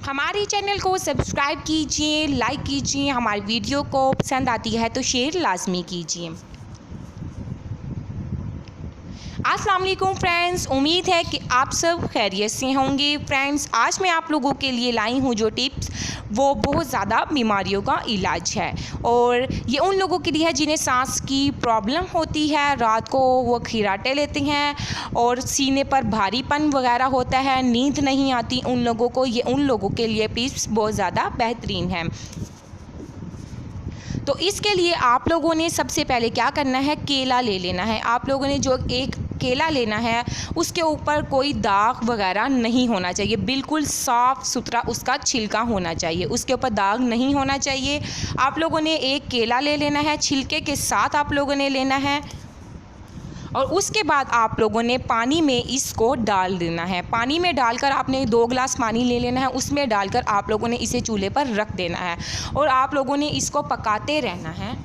हमारे चैनल को सब्सक्राइब कीजिए, लाइक कीजिए। हमारी वीडियो को पसंद आती है तो शेयर लाजमी कीजिए। अस्सलाम वालेकुम फ्रेंड्स, उम्मीद है कि आप सब खैरियत से होंगे। फ्रेंड्स, आज मैं आप लोगों के लिए लाई हूँ जो टिप्स, वो बहुत ज़्यादा बीमारियों का इलाज है। और ये उन लोगों के लिए है जिन्हें सांस की प्रॉब्लम होती है, रात को वो खिराटे लेते हैं और सीने पर भारीपन वगैरह होता है, नींद नहीं आती उन लोगों को। ये उन लोगों के लिए टिप्स बहुत ज़्यादा बेहतरीन है। तो इसके लिए आप लोगों ने सबसे पहले क्या करना है, केला ले लेना है। आप लोगों ने जो एक केला लेना है उसके ऊपर कोई दाग वगैरह नहीं होना चाहिए, बिल्कुल साफ़ सुथरा उसका छिलका होना चाहिए, उसके ऊपर दाग नहीं होना चाहिए। आप लोगों ने एक केला ले लेना है, छिलके के साथ आप लोगों ने लेना है। और उसके बाद आप लोगों ने पानी में इसको डाल देना है। पानी में डालकर आपने 2 गिलास पानी ले लेना है, उसमें डालकर आप लोगों ने इसे चूल्हे पर रख देना है और आप लोगों ने इसको पकाते रहना है।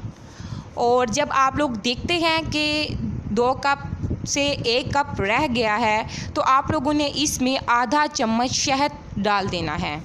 और जब आप लोग देखते हैं कि 2 कप से 1 कप रह गया है तो आप लोगों ने इसमें आधा चम्मच शहद डाल देना है।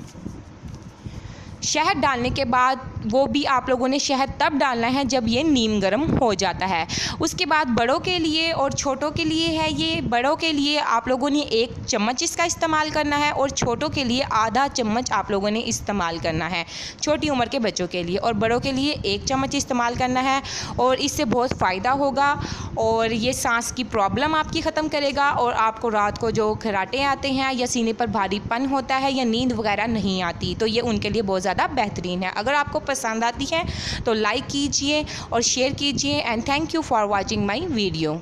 शहद डालने के बाद वो भी आप लोगों ने शहद तब डालना है जब ये नीम गर्म हो जाता है। उसके बाद बड़ों के लिए और छोटों के लिए है ये। बड़ों के लिए आप लोगों ने 1 चम्मच इसका इस्तेमाल करना है और छोटों के लिए आधा चम्मच आप लोगों ने इस्तेमाल करना है, छोटी उम्र के बच्चों के लिए। और बड़ों के लिए 1 चम्मच इस्तेमाल करना है और इससे बहुत फ़ायदा होगा और ये सांस की प्रॉब्लम आपकी ख़त्म करेगा। और आपको रात को जो खर्राटे आते हैं या सीने पर भारीपन होता है या नींद वगैरह नहीं आती, तो ये उनके लिए बहुत ज़्यादा बेहतरीन है। अगर आपको पसंद आती है तो लाइक कीजिए और शेयर कीजिए। And thank you for watching my video.